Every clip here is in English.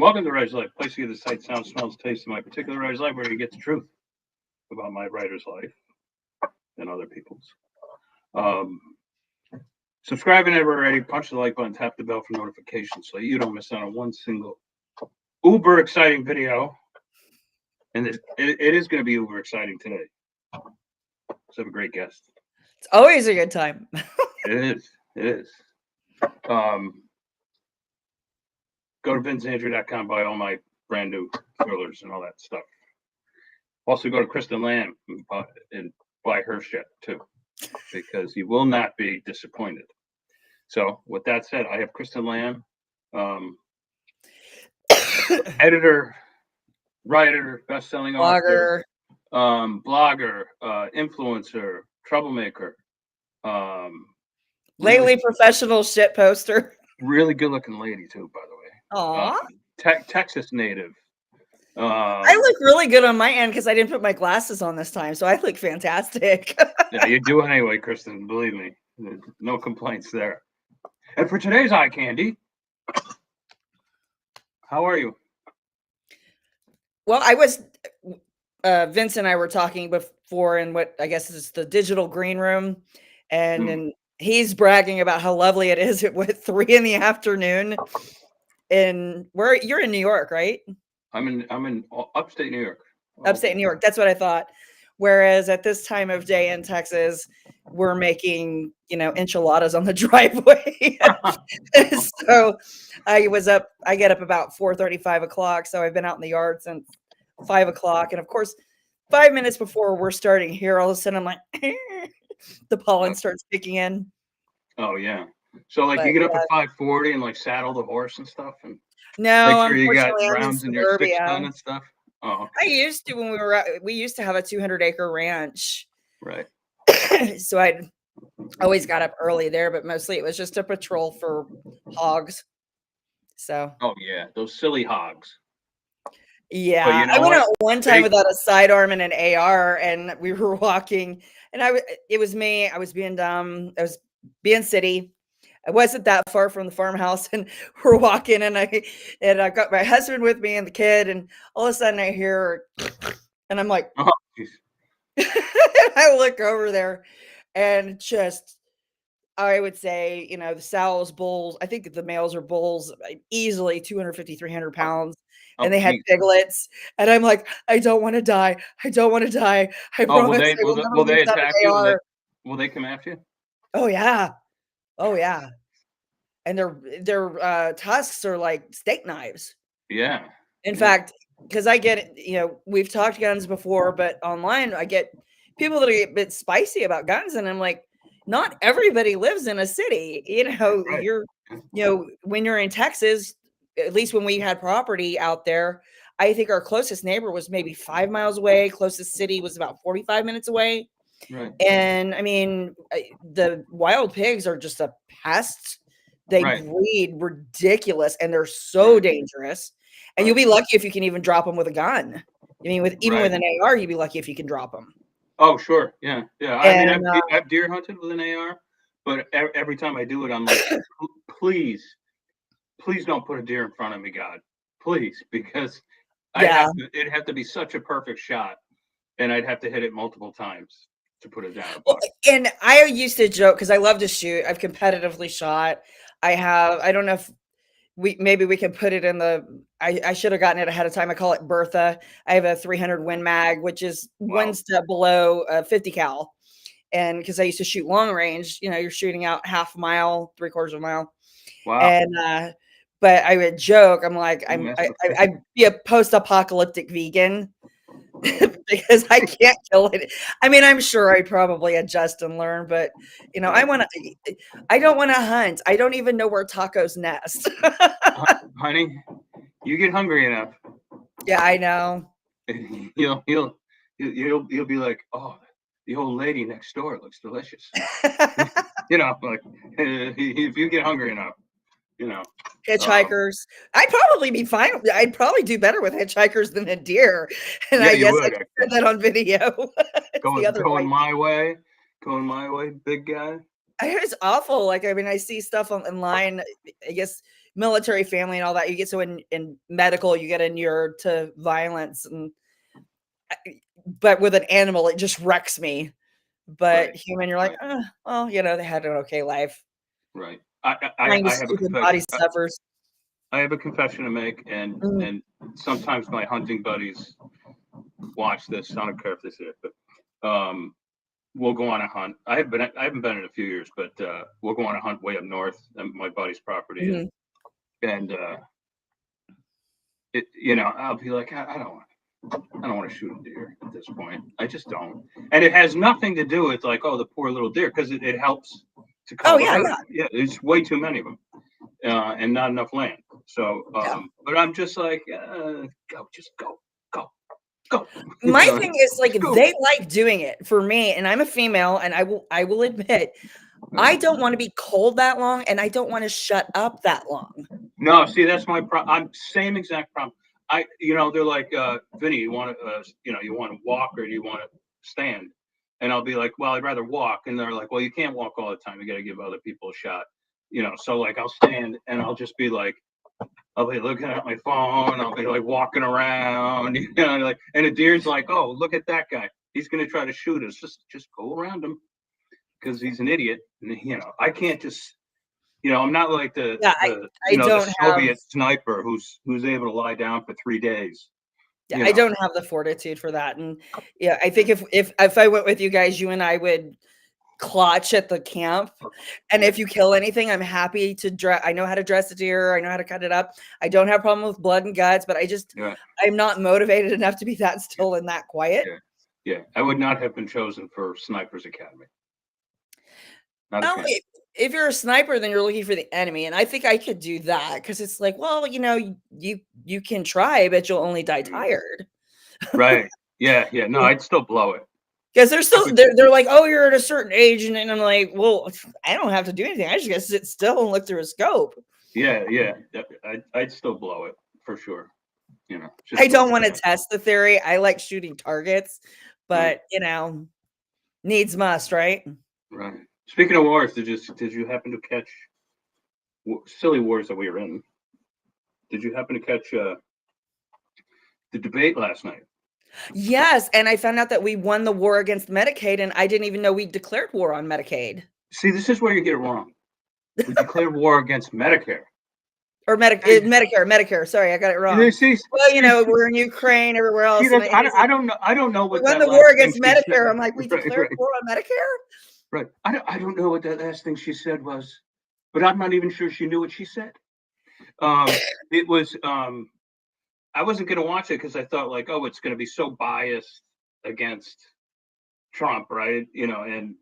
Welcome to Writer's Life, place to get the sight, sound, smells, taste of my particular writer's life, where you get the truth about my writer's life and other people's. Subscribe if never already. Punch the like button, tap the bell for notifications so you don't miss out on one single uber exciting video. And it is going to be uber exciting today. Let's have a great guest. It's always a good time. It is. Go to vincandrew.com, buy all my brand new thrillers and all that stuff. Also, go to Kristen Lamb and buy her shit too, because you will not be disappointed. So, with that said, I have Kristen Lamb, editor, writer, best-selling author, blogger, influencer, troublemaker. Lately, professional shit poster. Really good-looking lady too, by the way. Aww. Texas native. I look really good on my end because I didn't put my glasses on this time, so I look fantastic. Yeah, you do anyway, Kristen. Believe me, no complaints there. And for today's eye candy, how are you? Well, I was Vince and I were talking before in what I guess is the digital green room, and he's bragging about how lovely it is at 3 p.m. And you're in New York, right? I'm in upstate New York. Upstate New York. That's what I thought. Whereas at this time of day in Texas, we're making, enchiladas on the driveway. So I get up about 4:30, 5 o'clock. So I've been out in the yard since 5 o'clock. And of course, 5 minutes before we're starting here, all of a sudden I'm like, the pollen starts kicking in. Oh yeah. So you get up at 5:40 and saddle the horse and stuff, and no, make sure you got rounds in your sticks done and stuff. Oh, okay. I used to when we used to have a 200-acre ranch, right? So I always got up early there, but mostly it was just a patrol for hogs. So. Oh yeah, those silly hogs. Yeah, I went out one time without a sidearm and an AR, and we were walking, and it was me. I was being dumb. I was being city. I wasn't that far from the farmhouse, and we're walking, and I got my husband with me and the kid, and all of a sudden I hear, and I'm like, oh, I look over there, and I would say, the sows, bulls, I think the males are bulls, easily 250, 300 pounds. And they had piglets, and I'm like, I don't want to die. I don't want to die. I promise. Will they attack you? Will they come after you? Oh yeah. Oh yeah. And their tusks are like steak knives. Yeah. In fact, because I get, we've talked guns before, but online I get people that are a bit spicy about guns, and I'm like, not everybody lives in a city. Right. When you're in Texas, at least when we had property out there, I think our closest neighbor was maybe 5 miles away. Closest city was about 45 minutes away. Right. And I mean, the wild pigs are just a pest. They breed ridiculous, and they're so dangerous. And you'll be lucky if you can even drop them with a gun. I mean, with an AR, you'd be lucky if you can drop them. Oh, sure. Yeah. Yeah. I've deer hunted with an AR, but every time I do it, I'm like, please don't put a deer in front of me, God. Please, because it'd have to be such a perfect shot, and I'd have to hit it multiple times to put it down. And I used to joke, because I love to shoot. I've competitively shot. I don't know if we can put it in I should have gotten it ahead of time. I call it Bertha. I have a 300 Win Mag, which is one step below 50 cal. And because I used to shoot long range, you're shooting out half a mile, 3/4 of a mile. Wow. And, but I would joke, I'm like, I'd be a post-apocalyptic vegan because I can't kill it. I mean, I'm sure I probably adjust and learn, but I don't want to hunt. I don't even know where tacos nest. Honey, you get hungry enough. Yeah, I know. You'll be like, oh, the old lady next door looks delicious. If you get hungry enough. Hitchhikers. I'd probably be fine. I'd probably do better with hitchhikers than a deer. And I guess I said that on video. Going my way, big guy. It's awful. Like, I mean, I see stuff online, I guess military family and all that. You get so in medical, you get inured to violence and but with an animal, it just wrecks me. But Right. human, you're like, Right. oh, well, they had an okay life. Right. Mind I his have a stupid body confession. suffers. I have a confession to make, Mm, and sometimes my hunting buddies watch this. I don't care if they see it, but we'll go on a hunt. I haven't been in a few years, but we'll go on a hunt way up north on my buddy's property, mhm. and I'll be like, I don't want to shoot a deer at this point. I just don't. And it has nothing to do with like, oh, the poor little deer, because it helps to Oh, call the yeah, herd. yeah, Yeah, there's way too many of them, and not enough land. So, yeah. but I'm just like, go, just go, go. My thing is, like, Just go. they like doing it for me, and I'm a female, and I will admit, I don't wanna be cold that long, and I don't wanna shut up that long. No, see, that's my problem. I'm same exact problem. They're like, Vinny, you want to walk or do you want to stand? And I'll be like, well, I'd rather walk. And they're like, well, you can't walk all the time. You got to give other people a shot. So like I'll stand and I'll just be like, I'll be looking at my phone. I'll be like walking around, like, and a deer's like, oh, look at that guy. He's gonna try to shoot us. Just go around him because he's an idiot. And I can't just I'm not like Yeah, I the don't have Soviet sniper who's able to lie down for 3 days. yeah, I don't have the fortitude for that, and, yeah, I think if I went with you guys, you and I would clutch at the camp, and Yeah, if you kill anything, I'm happy to dress. I know how to dress a deer, I know how to cut it up. I don't have a problem with blood and guts, but yeah, I'm not motivated enough to be that yeah, still and that quiet. yeah, yeah. I would not have been chosen for Snipers Academy. Not a Oh, chance. if you're a sniper, then you're looking for the enemy, and I think I could do that because it's like, well, you can try, but you'll only die Mhm. tired. Right. Yeah, yeah. No, I'd still blow it. 'Cause they're I still would. they're like, "Oh, you're at a certain age," and I'm like, "Well, I don't have to do anything. I just gotta sit still and look through a scope." Yeah, yeah. I'd still blow it for sure. I Just for don't wanna fun. test the theory. I like shooting targets, Right, but, needs must, right? right. Speaking of wars, did you happen to catch silly wars that we were in? Did you happen to catch the debate last night? Yes, and I found out that we won the war against Medicaid, and I didn't even know we declared war on Medicaid. See, this is where you get it wrong. We declared war against Medicare. Or Hey, Medicare, sorry, I got it you wrong. see, Well, see, we're in Ukraine, everywhere see, else, and that's he's like, I don't know "We what won that the war last thing against she said. Medicare." I'm like, "We Right, declared right, war on Medicare?" right. I don't know what that last thing she said was, but I'm not even sure she knew what she said. It was I wasn't gonna watch it because I thought like, oh, it's gonna be so biased against Trump, right? And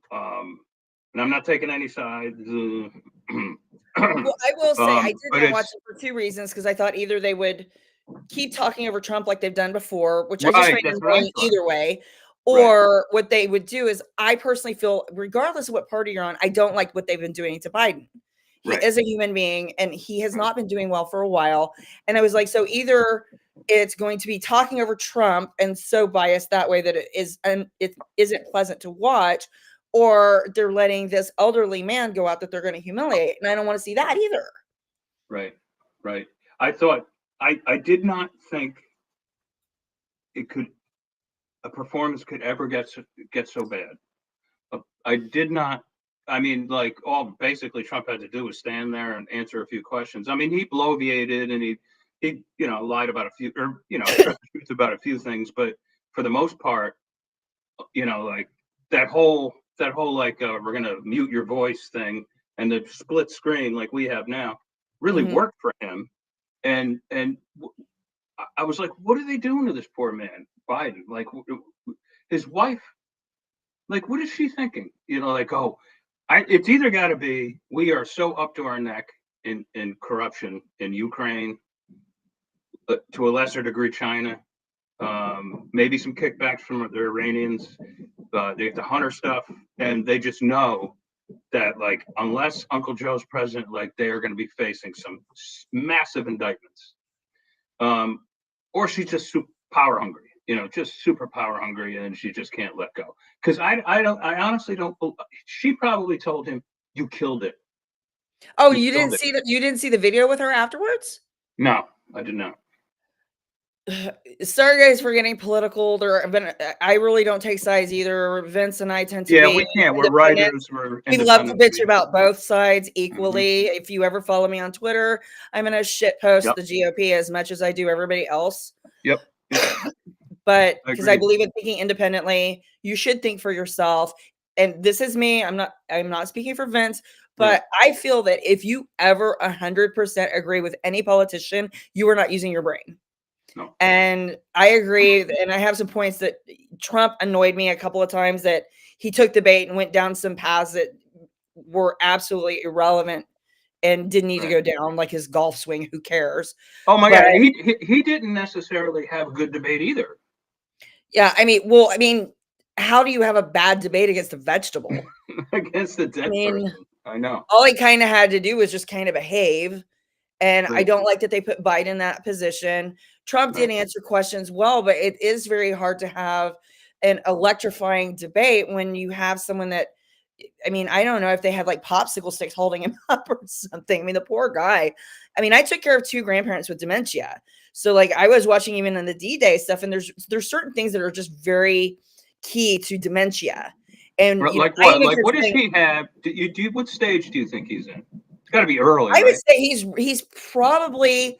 I'm not taking any sides. Well, I will say I did But not watch it's it for 2 reasons, because I thought either they would keep talking over Trump like they've done before, which I just right. find That's what I annoying thought. either way, Right, or what they would do is I personally feel, regardless of what party you're on, I don't like what they've been doing to Biden. He right, is a human being, and he has right, not been doing well for a while, and I was like, so either it's going to be talking over Trump and so biased that way that it isn't pleasant to watch, or they're letting this elderly man go out that they're gonna humiliate, and I don't wanna see that either. right, right. I thought I did not think it could a performance could ever get so bad. I did not. I mean, like all basically Trump had to do was stand there and answer a few questions. I mean, he bloviated and he lied about a few or said the truth about a few things, but for the most part, like that whole like we're gonna mute your voice thing and the split screen like we have now really Mhm. worked for him. And I was like, what are they doing to this poor man, Biden? Like his wife, like what is she thinking? Like it's either got to be we are so up to our neck in corruption in Ukraine, to a lesser degree China, maybe some kickbacks from the Iranians. They have the Hunter stuff, and they just know that like unless Uncle Joe's president, like they are going to be facing some massive indictments. Or she's just super power hungry, just super power hungry, and she just can't let go. Because I honestly don't. She probably told him You killed it. Oh, You you killed didn't it. see you didn't see the video with her afterwards? No, I did not. Sorry, guys, for getting political. I really don't take sides either. Vince and I tend to Yeah, be we can't. We're independent. writers. We're We love to independent. bitch about both sides Mhm. equally. If you ever follow me on Twitter, I'm gonna shit post Yep. the GOP as much as I do everybody else. Yep. Yep. But I because I agree. believe in thinking independently, you should think for yourself. And this is me. I'm not speaking for Vince, Right. but I feel that if you ever 100% agree with any politician, you are not using your brain. No. And I agree, and I have some points that Trump annoyed me a couple of times, that he took the bait and went down some paths that were absolutely irrelevant and didn't need to Right. go down, like his golf swing. Who cares? Oh my But God. He didn't necessarily have a good debate either. yeah, how do you have a bad debate against a vegetable? Against the I dead mean, person. I know. all he kind of had to do was just kind of behave. And I Right. don't like that they put Biden in that position. Trump did Right. answer questions well, but it is very hard to have an electrifying debate when you have someone that, I don't know if they had like popsicle sticks holding him up or something. I mean, the poor guy. I took care of 2 grandparents with dementia. So like I was watching even in the D-Day stuff, and there's certain things that are just very key to dementia. And Like I what? even Like kept what does saying, he have? What stage do you think he's in? It's got to be early, I would right? say he's probably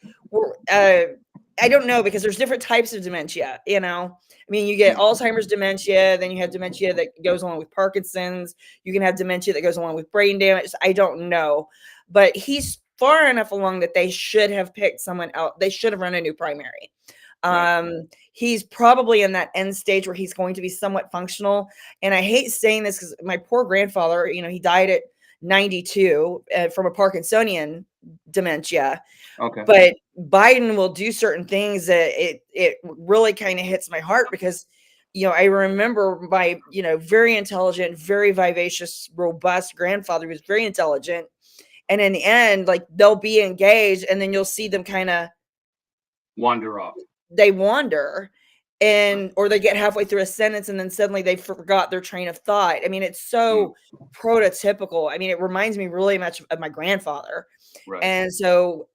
I don't know, because there's different types of dementia, you get Mm. Alzheimer's dementia, then you have dementia that goes along with Parkinson's, you can have dementia that goes along with brain damage. I don't know, but he's far enough along that they should have picked someone else. They should have run a new primary. Right. He's probably in that end stage where he's going to be somewhat functional. And I hate saying this because my poor grandfather, he died at 92 from a Parkinsonian dementia. Okay. But Biden will do certain things that it really kind of hits my heart, because I remember my very intelligent, very vivacious, robust grandfather who was very intelligent, and in the end, like, they'll be engaged and then you'll see them kind of Wander off. they wander, and or they get halfway through a sentence and then suddenly they forgot their train of thought. It's Mm. so prototypical. It reminds me really much of my grandfather. Right. And so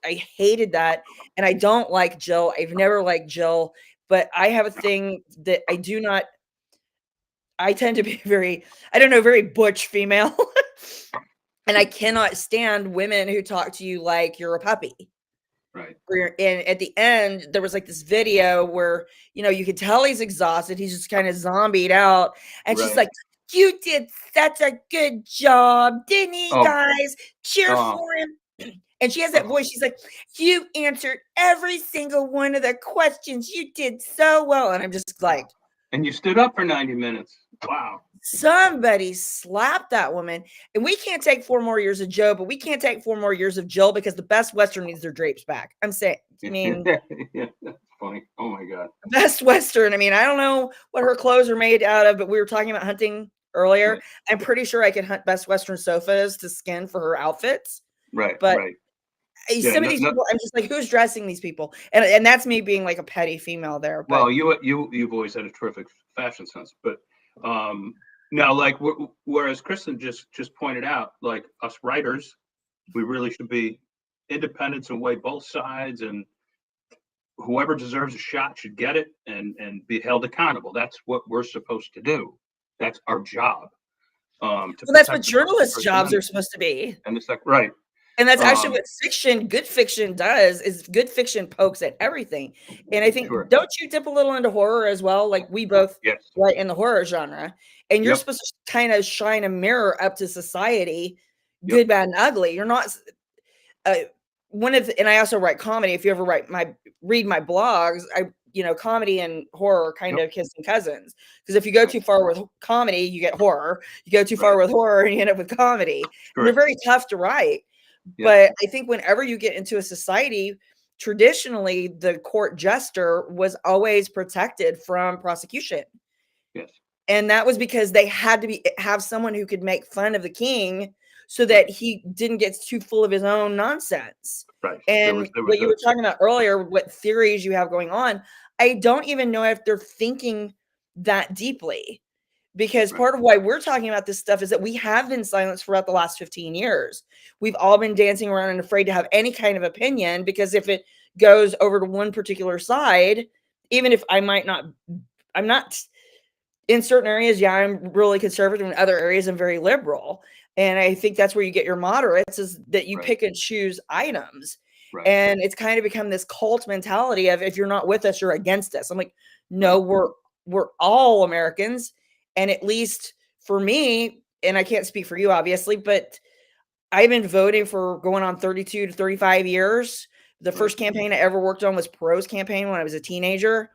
I hated that. And I don't like Jill. I've never liked Jill, but I have a thing that I tend to be very, I don't know, very butch female. And I cannot stand women who talk to you like you're a puppy. Right. And at the end, there was like this video where, you could tell he's exhausted. He's just kind of zombied out. And she's Right. like, "You did such a good job, didn't he, Oh. guys? Cheer Oh. for him." And she has that Oh. voice. She's like, "You answered every single one of the questions. You did so well." And I'm just like, And you stood up for 90 minutes. Wow. somebody slap that woman. And we can't take 4 more years of Joe, but we can't take 4 more years of Jill, because the Best Western needs their drapes back. I'm saying, Yeah, that's funny. Oh my God. Best Western. I don't know what her clothes are made out of, but we were talking about hunting earlier. Right. I'm pretty sure I could hunt Best Western sofas to skin for her outfits. Right. But Right. Yeah. some of these people, I'm just like, who's dressing these people? And that's me being like a petty female there. But Well, you've always had a terrific fashion sense, but now, like, whereas Kristen just pointed out, like, us writers, we really should be independents and weigh both sides, and whoever deserves a shot should get it, and be held accountable. That's what we're supposed to do. That's our job. To well, that's what protect the journalists' First jobs are Amendment. supposed to be. And it's like, right. And that's actually Um, what good fiction does, is good fiction pokes at everything. And I think, sure. don't you dip a little into horror as well? Like, we both Yes. write in the horror genre, and you're Yep. supposed to kind of shine a mirror up to society, Yep. good, bad, and ugly. You're not uh, and I also write comedy. If you ever read my blogs, comedy and horror kind Yep. of kissing cousins. Because if you go too far with comedy, you get horror. You go too far Right. with horror, and you end up with comedy. And they're very tough to write. Yep. But I think whenever you get into a society, traditionally the court jester was always protected from prosecution. Yes. And that was because they had to have someone who could make fun of the king so that he didn't get too full of his own nonsense. Right. And There was what you were talking about earlier, what theories you have going on, I don't even know if they're thinking that deeply, because part of why we're talking about this stuff is that we have been silenced throughout the last 15 years. We've all been dancing around and afraid to have any kind of opinion, because if it goes over to one particular side, even if I'm not in certain areas, yeah, I'm really conservative. In other areas, I'm very liberal. And I think that's where you get your moderates, is that you pick and choose items. And it's kind of become this cult mentality of, if you're not with us, you're against us. I'm like, no, we're all Americans. And at least for me, and I can't speak for you, obviously, but I've been voting for going on 32 to 35 years. The first campaign I ever worked on was Perot's campaign when I was a teenager.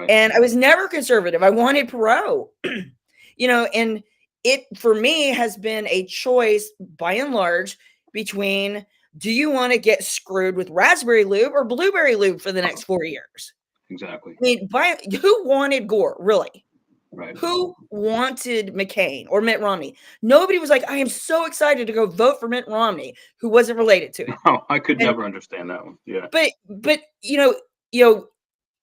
And I was never conservative. I wanted Perot, and it, for me, has been a choice by and large between, do you want to get screwed with raspberry lube or blueberry lube for the next 4 years? Exactly. I mean, who wanted Gore, really? Who wanted McCain or Mitt Romney? Nobody was like, I am so excited to go vote for Mitt Romney, who wasn't related to him. No, I could never understand that one. Yeah. But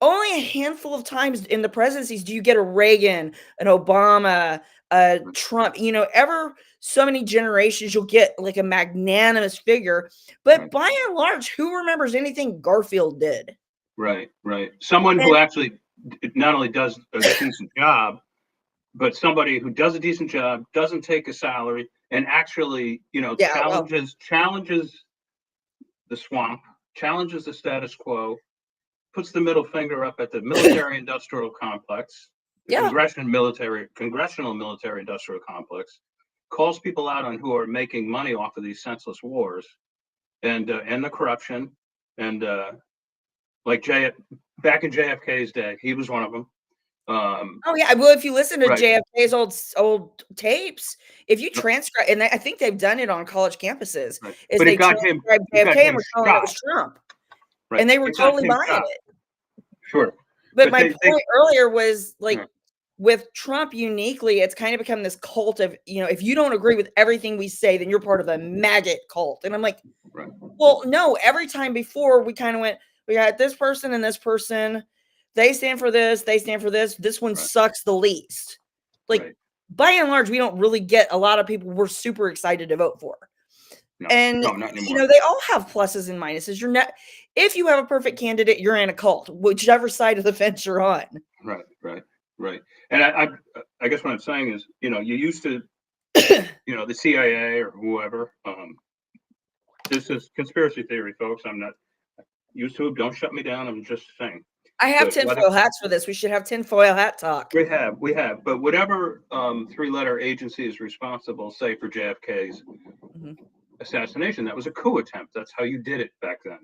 only a handful of times in the presidencies do you get a Reagan, an Obama, a Trump, ever so many generations you'll get like a magnanimous figure. But by and large, who remembers anything Garfield did? Right. Someone who actually not only does a decent job, but somebody who does a decent job, doesn't take a salary, and actually, challenges the swamp, challenges the status quo, puts the middle finger up at the military-industrial complex, the congressional military-industrial complex, calls people out on who are making money off of these senseless wars, and the corruption, and like back in JFK's day, he was one of them. Well, if you listen to JFK's old tapes, if you transcribe, and I think they've done it on college campuses, is but they it got him JFK and were telling it was Trump, and they were totally buying it. Sure. But my point earlier was, like, with Trump uniquely, it's kind of become this cult of, if you don't agree with everything we say, then you're part of the maggot cult. And I'm like, well, no, every time before we kind of went, we got this person and this person. They stand for this. They stand for this. This one sucks the least. Like, by and large, we don't really get a lot of people we're super excited to vote for. No, and, not anymore. They all have pluses and minuses. You're not, if you have a perfect candidate, you're in a cult, whichever side of the fence you're on. Right. And I guess what I'm saying is, you used to, the CIA or whoever. This is conspiracy theory, folks. I'm not YouTube. Don't shut me down. I'm just saying. I have tinfoil hats for this. We should have tinfoil hat talk. We have. But whatever three-letter agency is responsible, say, for JFK's assassination, that was a coup attempt. That's how you did it back then.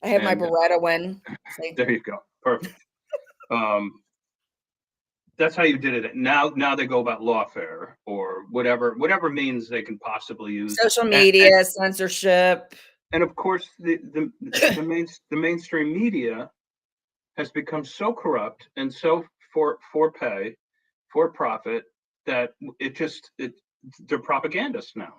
I have my Beretta win. There you go. Perfect. That's how you did it. Now they go about lawfare or whatever means they can possibly use. Social media, censorship. And of course, the mainstream media has become so corrupt and so for profit that they're propagandists now.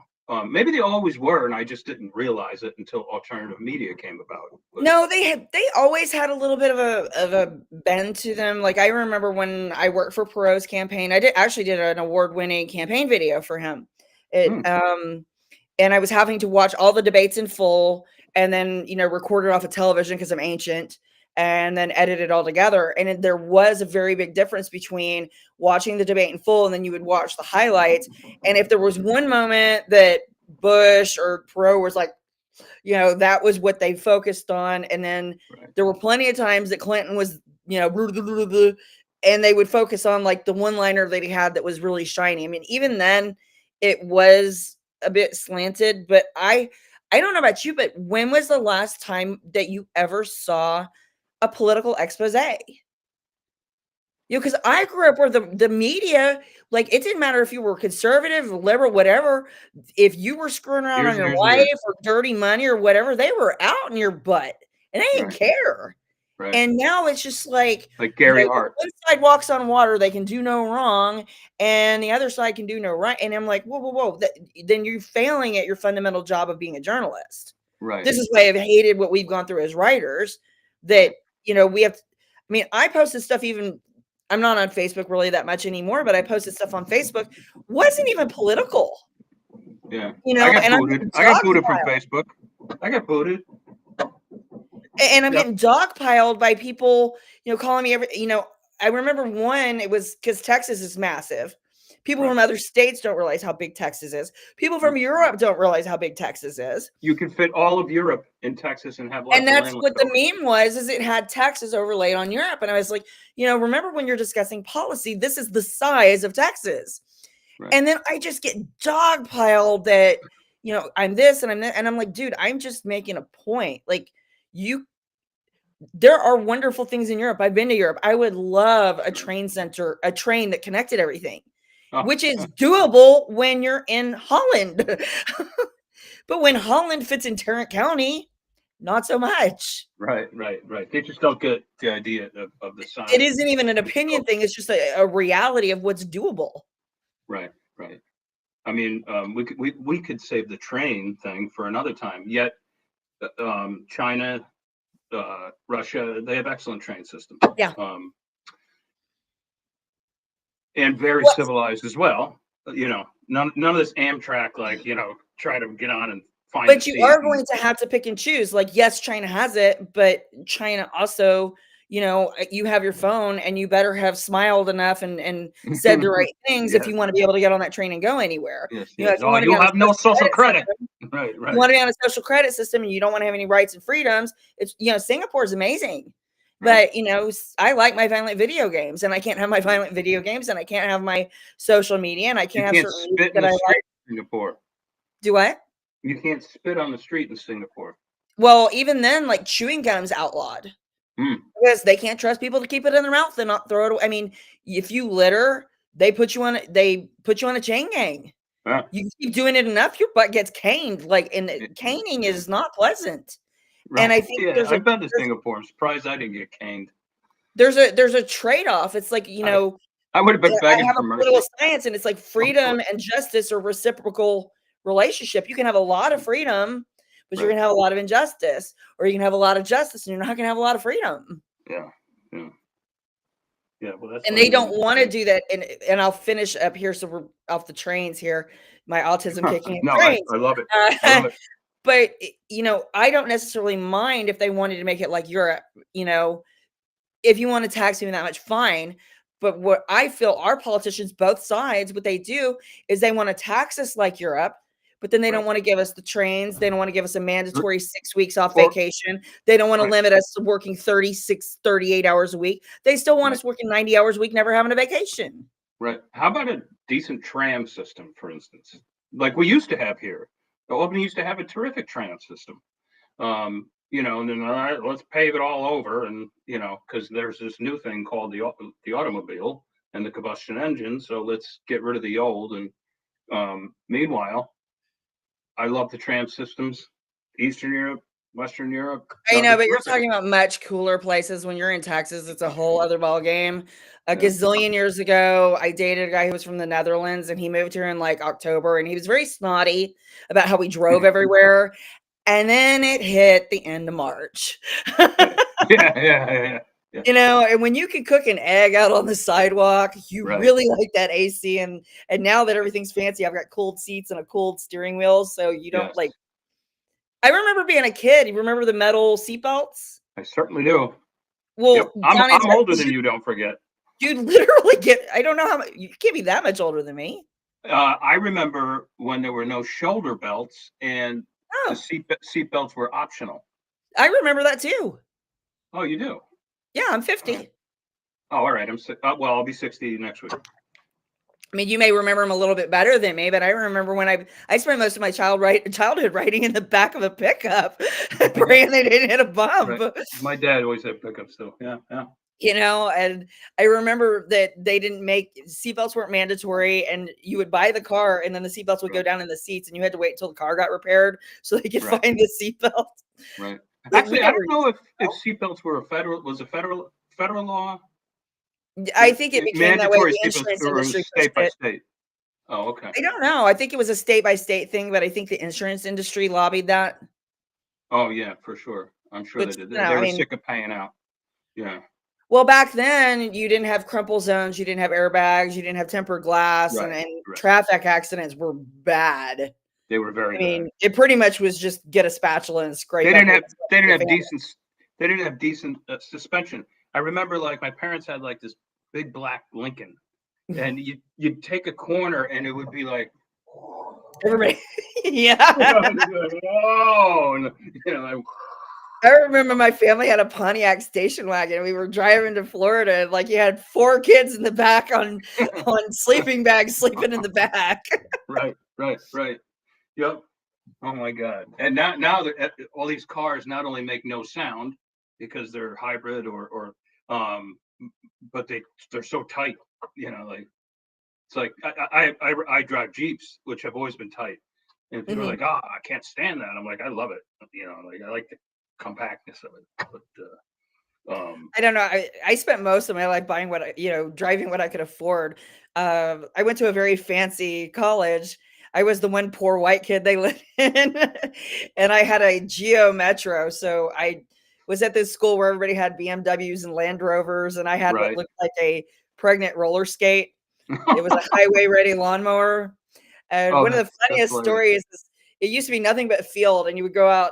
Maybe they always were, and I just didn't realize it until alternative media came about. No, they always had a little bit of a bend to them. Like, I remember when I worked for Perot's campaign, I did an award-winning campaign video for him. And I was having to watch all the debates in full, and then record it off of television because I'm ancient, and then edit it all together. And there was a very big difference between watching the debate in full and then you would watch the highlights. And if there was one moment that Bush or Perot was like, that was what they focused on. And then there were plenty of times that Clinton was, and they would focus on like the one-liner that he had that was really shiny. I mean, even then it was a bit slanted, but I don't know about you, but when was the last time that you ever saw a political expose? Because I grew up where the media, like, it didn't matter if you were conservative, liberal, whatever. If you were screwing around on your wife or dirty money or whatever, they were out in your butt and they didn't care. And now it's just like Gary Hart. One side walks on water, they can do no wrong, and the other side can do no right. And I'm like, whoa. Then you're failing at your fundamental job of being a journalist. This is why I've hated what we've gone through as writers. That we have. I mean, I posted stuff even I'm not on Facebook really that much anymore, but I posted stuff on Facebook, wasn't even political. Yeah. You I know, got and I'm booted. getting I got booted from dogpiled. Facebook. I got booted. And I'm Yep. getting dogpiled by people, you know, calling me every, you know, I remember one, it was because Texas is massive. People Right. from other states don't realize how big Texas is. People from Europe don't realize how big Texas is. You can fit all of Europe in Texas and have lots And of that's land what left the over. meme was, is it had Texas overlaid on Europe. And I was like, you know, remember when you're discussing policy, this is the size of Texas. Right. And then I just get dogpiled that, you know, I'm this and I'm that. And I'm like, dude, I'm just making a point. Like, there are wonderful things in Europe. I've been to Europe. I would love a train center, a train that connected everything, Oh, which is doable when you're in Holland. But when Holland fits in Tarrant County, not so much. right. They just don't get the idea of the size. It isn't even an opinion thing. It's just a reality of what's doable. Right. I mean, we could save the train thing for another time. Yet, China, Russia, they have excellent train systems. Yeah. And very civilized as well. You know, none of this Amtrak, like, you know, try to get on and find. But you are going to have to pick and choose. Like, yes, China has it, but China also, you know, you have your phone and you better have smiled enough and said the right things if you want to be able to get on that train and go anywhere. Yes. You know, if you want to you'll have no social credit. Right. You want to be on a social credit system and you don't want to have any rights and freedoms. It's, you know, Singapore is amazing. But, you know, I like my violent video games, and I can't have my violent video games, and I can't have my social media, and I can't have certain spit that in I the street like. in Singapore. Do what? You can't spit on the street in Singapore. Well, even then, like, chewing gum's outlawed because they can't trust people to keep it in their mouth and not throw it away. I mean, if you litter, they put you on a chain gang. Yeah. You keep doing it enough, your butt gets caned. Like, and caning is not pleasant. Right. And I think I've been to Singapore. I'm surprised I didn't get caned. There's a trade-off. It's like, you know, I would have been begging I have for a mercy. political science, and it's like freedom and justice are reciprocal relationship. You can have a lot of freedom, but you're gonna have a lot of injustice, or you can have a lot of justice and you're not gonna have a lot of freedom. Yeah. Well, that's And they don't want to do that. And I'll finish up here, so we're off the trains here. My autism kicking in. No, trains. I love it. I love it. But you know, I don't necessarily mind if they wanted to make it like Europe. You know, if you want to tax me that much, fine. But what I feel our politicians, both sides, what they do is they want to tax us like Europe, but then they don't want to give us the trains. They don't want to give us a mandatory 6 weeks off vacation. They don't want to limit us to working 36, 38 hours a week. They still want us working 90 hours a week, never having a vacation. Right. How about a decent tram system, for instance, like we used to have here? Albany used to have a terrific tram system. You know, and then all right, let's pave it all over, and you know, because there's this new thing called the automobile and the combustion engine. So let's get rid of the old. And meanwhile, I love the tram systems, Eastern Europe, Western Europe. I know, but you're talking about much cooler places. When you're in Texas, it's a whole other ball game. A gazillion years ago, I dated a guy who was from the Netherlands, and he moved here in like October, and he was very snotty about how we drove everywhere. And then it hit the end of March. Yeah. You know, and when you can cook an egg out on the sidewalk, you really like that AC. And now that everything's fancy, I've got cooled seats and a cooled steering wheel, so you don't like. I remember being a kid. You remember the metal seatbelts? I certainly do. Well, I'm older than you. Don't forget. You literally get. I don't know how much. You can't be that much older than me. I remember when there were no shoulder belts and the seat belts were optional. I remember that too. Oh, you do? Yeah, I'm 50. Oh, all right. Well, I'll be 60 next week. I mean, you may remember them a little bit better than me, but I remember when I spent most of my childhood riding in the back of a pickup, praying they didn't hit a bump. Right. My dad always had pickups too. Yeah. You know, and I remember that they didn't make seatbelts weren't mandatory, and you would buy the car, and then the seatbelts would go down in the seats, and you had to wait until the car got repaired so they could find the seatbelt. Right. Actually, I don't know if seatbelts were a federal law. I think it became that way. The insurance industry state by state. Oh, okay. I don't know. I think it was a state by state thing, but I think the insurance industry lobbied that. Oh yeah, for sure. I'm sure they did. They were sick of paying out. Yeah. Well, back then you didn't have crumple zones, you didn't have airbags, you didn't have tempered glass, Right, and right. traffic accidents were bad. They were very I bad. mean, it pretty much was just get a spatula and scrape up what's left They of didn't the have decent they didn't have decent suspension. I remember like my parents had like this big black Lincoln, family. and you'd take a corner and it would be like, Everybody, yeah. whoa, and, you know, like, I remember my family had a Pontiac station wagon. We were driving to Florida, and like you had 4 kids in the back on sleeping bags, sleeping in the back. right, right, right. Yep. Oh my God. And now all these cars not only make no sound because they're hybrid or but they're so tight, you know, like it's like I drive Jeeps, which have always been tight. And people are Mhm. like, oh, I can't stand that. I'm like, I love it. You know, like I like the compactness of it. But I don't know. I spent most of my life buying driving what I could afford. I went to a very fancy college. I was the one poor white kid they let in, and I had a Geo Metro. So I was at this school where everybody had BMWs and Land Rovers, and I had what right. looked like a pregnant roller skate. It was a highway ready lawnmower. And Oh, one of the that's funniest hilarious. stories is it used to be nothing but field, and you would go out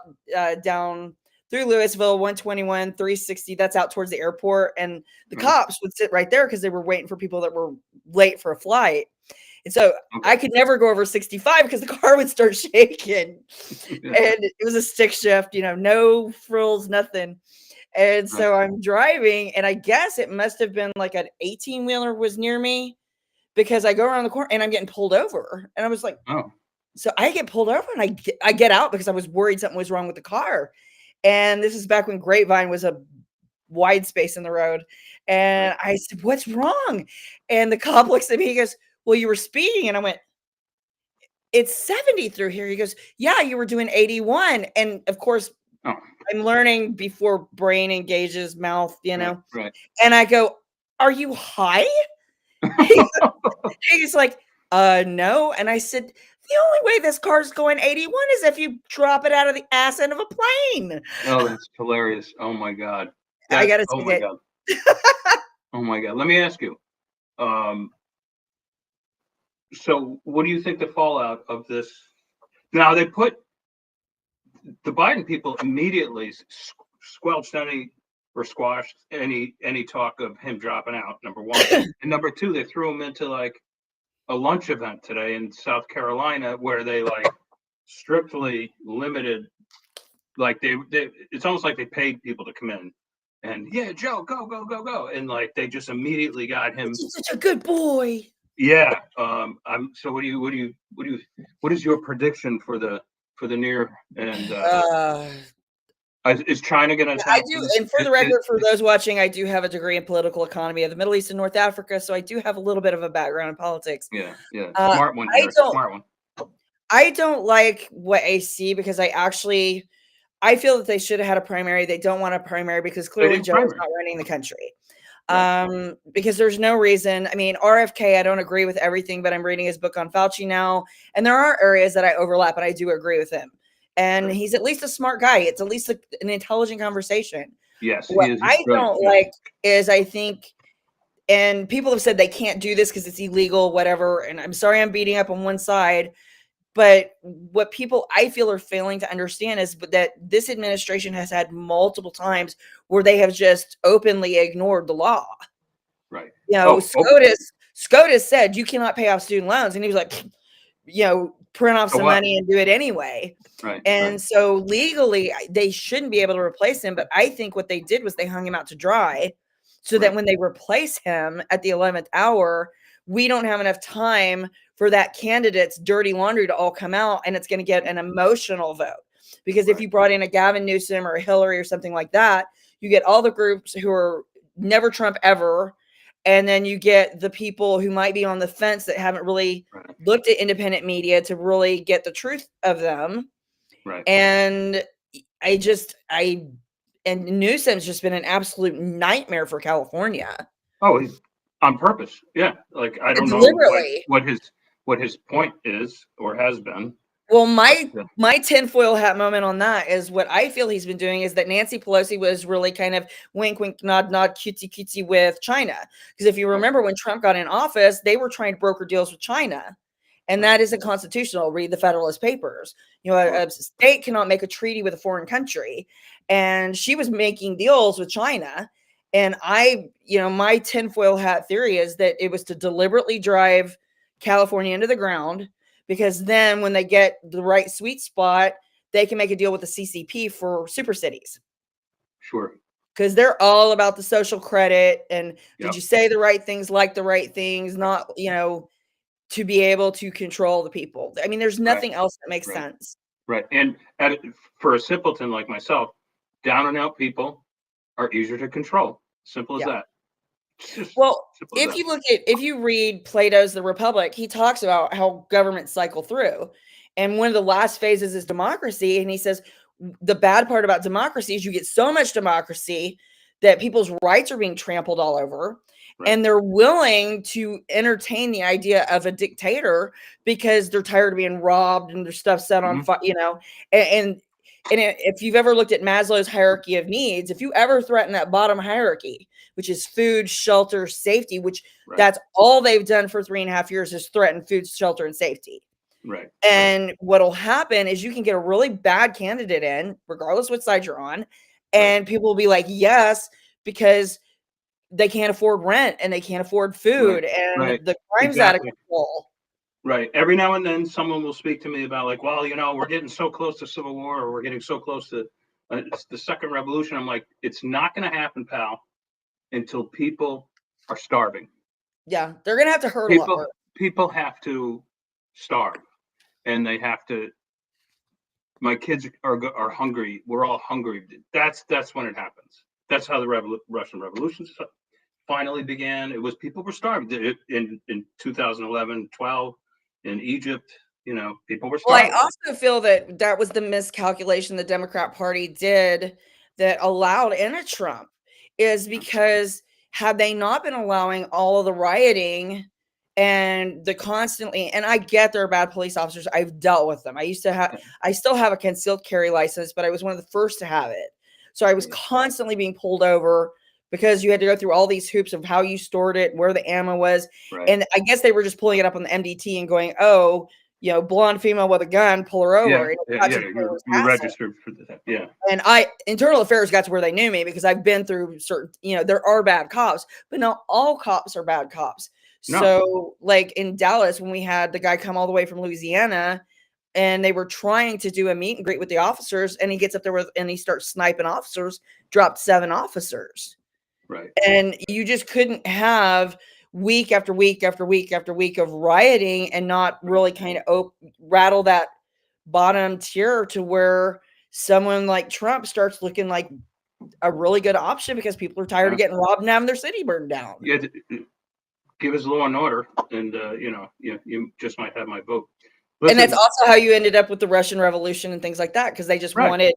down through Louisville, 121, 360. That's out towards the airport, and the Right. cops would sit right there because they were waiting for people that were late for a flight. And so Okay. I could never go over 65 because the car would start shaking. And it was a stick shift, no frills, nothing. And Right. so I'm driving, and I guess it must have been like an 18-wheeler was near me because I go around the corner and I'm getting pulled over. And I was like, Oh, so I get pulled over and I get out because I was worried something was wrong with the car. And this is back when Grapevine was a wide space in the road. right. And I said, "What's wrong?" And the cop looks at me, he goes, "Well, you were speeding." And I went, "It's 70 through here." He goes, "Yeah, you were doing 81." And of course, Oh, I'm learning before brain engages mouth, right, right. And I go, "Are you high?" He's like, no." And I said, "The only way this car's going 81 is if you drop it out of the ass end of a plane." Oh, that's hilarious. Oh my God. I That gotta oh see my that. God. Oh my God. Let me ask you. Um, so what do you think the fallout of this? Now they put the Biden people immediately squelched any or squashed any talk of him dropping out, number one. And number two, they threw him into like a lunch event today in South Carolina where they like strictly limited, like they it's almost like they paid people to come in and yeah, Joe, go, go, go, go. And like they just immediately got him. He's such a good boy. Yeah. So what is your prediction for the near and Uh, is China gonna I attack do, him? and for the record, for those watching, I do have a degree in political economy of the Middle East and North Africa, so I do have a little bit of a background in politics. Yeah, yeah. Uh, Smart one I here. don't Smart one. I don't like what I see because I feel that they should have had a primary. They don't want a primary because They clearly didn't Joe is primary. not running the country. Right. Because there's no reason. I mean, RFK, I don't agree with everything, but I'm reading his book on Fauci now, and there are areas that I overlap, and I do agree with him. And Right. he's at least a smart guy. It's at least an intelligent conversation. Yes, he What is. He's I brilliant. don't Yeah. like is I think, and people have said they can't do this because it's illegal, whatever. And I'm sorry I'm beating up on one side, but what people I feel are failing to understand is that this administration has had multiple times where they have just openly ignored the law. Right. Oh, SCOTUS said you cannot pay off student loans, and he was like, print off so some what? money and do it anyway. Right. And Right. so legally, they shouldn't be able to replace him. But I think what they did was they hung him out to dry, so that Right. when they replace him at the 11th hour, we don't have enough time for that candidate's dirty laundry to all come out, and it's going to get an emotional vote. Because if Right. you brought in a Gavin Newsom or a Hillary or something like that, you get all the groups who are never Trump ever, and then you get the people who might be on the fence that haven't really Right. looked at independent media to really get the truth of them. Right. And and Newsom's just been an absolute nightmare for California. Oh, he's on purpose. Yeah. Like I don't know Deliberately. what his point is or has been. Well, my tinfoil hat moment on that is what I feel he's been doing is that Nancy Pelosi was really kind of wink, wink, nod, nod, cutesy, cutesy with China. Because if you remember when Trump got in office, they were trying to broker deals with China. And that isn't constitutional. Read the Federalist Papers. You know, a state cannot make a treaty with a foreign country. And she was making deals with China. And my tinfoil hat theory is that it was to deliberately drive California into the ground, because then when they get the right sweet spot, they can make a deal with the CCP for super cities. Sure. Because they're all about the social credit and did you say the right things, like the right things, not, to be able to control the people. I mean, there's nothing else that makes sense. Right. And for a simpleton like myself, down and out people are easier to control. Simple as that. Well, if you read Plato's The Republic, he talks about how governments cycle through. And one of the last phases is democracy. And he says the bad part about democracy is you get so much democracy that people's rights are being trampled all over. And they're willing to entertain the idea of a dictator because they're tired of being robbed and their stuff set on fire, and if you've ever looked at Maslow's hierarchy of needs, if you ever threaten that bottom hierarchy, which is food, shelter, safety, which that's all they've done for 3.5 years is threaten food, shelter, and safety. Right. And what'll happen is you can get a really bad candidate in, regardless what side you're on, and people will be like, yes, because they can't afford rent and they can't afford food and the crime's out of control. Right. Every now and then someone will speak to me about like, well, we're getting so close to civil war, or we're getting so close to the second revolution. I'm like, it's not going to happen, pal, until people are starving. Yeah. They're going to have to hurt a lot more. People have to starve, and they have to, my kids are hungry. We're all hungry. That's when it happens. That's how the Russian Revolution finally began. It was people were starving in 2011, 12 in Egypt. People were starving. Well, I also feel that was the miscalculation the Democrat Party did that allowed in a Trump, is because had they not been allowing all of the rioting and the constantly, and I get there are bad police officers. I've dealt with them. I still have a concealed carry license, but I was one of the first to have it. So I was constantly being pulled over because you had to go through all these hoops of how you stored it, where the ammo was. And I guess they were just pulling it up on the MDT and going, oh, blonde female with a gun, pull her over. You registered for that. Yeah. And internal affairs got to where they knew me because I've been through certain, there are bad cops, but not all cops are bad cops. No. So like in Dallas, when we had the guy come all the way from Louisiana and they were trying to do a meet and greet with the officers, and he gets up there and he starts sniping officers, dropped 7 officers. Right. And you just couldn't have week after week after week after week of rioting and not really kind of rattle that bottom tier to where someone like Trump starts looking like a really good option because people are tired of getting robbed and having their city burned down. Yeah, give us law and order, and you just might have my vote. Listen, and that's also how you ended up with the Russian Revolution and things like that, because they just wanted,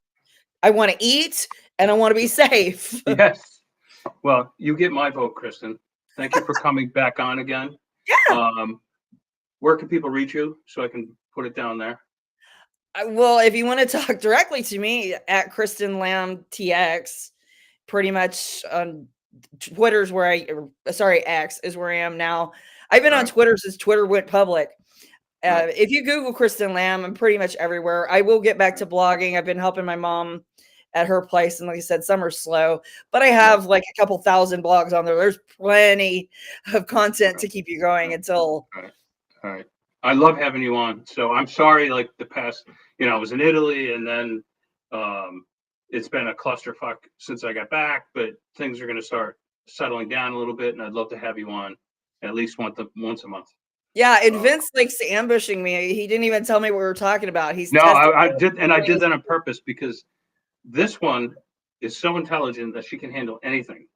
I want to eat and I want to be safe. Yes. Well, you get my vote, Kristen. Thank you for coming back on again. Yeah. Where can people reach you so I can put it down there? Well, if you want to talk directly to me, at Kristen Lamb TX, pretty much on Twitter's where X is where I am now. I've been on Twitter since Twitter went public. If you Google Kristen Lamb, I'm pretty much everywhere. I will get back to blogging. I've been helping my mom at her place, and like I said, some are slow, but I have like a couple thousand blogs on there. There's plenty of content to keep you going until. All right. I love having you on. So I'm sorry, like the past, I was in Italy, and then it's been a clusterfuck since I got back, but things are going to start settling down a little bit, and I'd love to have you on at least once a month. Yeah, and Vince likes ambushing me. He didn't even tell me what we were talking about. I did that on purpose because this one is so intelligent that she can handle anything.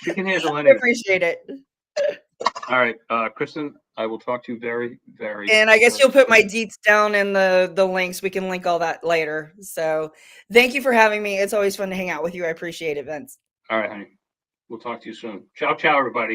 She can handle anything. I appreciate it. All right, Kristen, I will talk to you very, very. And I guess you'll put my deets down in the links. We can link all that later. So thank you for having me. It's always fun to hang out with you. I appreciate it, Vince. All right, honey. We'll talk to you soon. Ciao, ciao, everybody.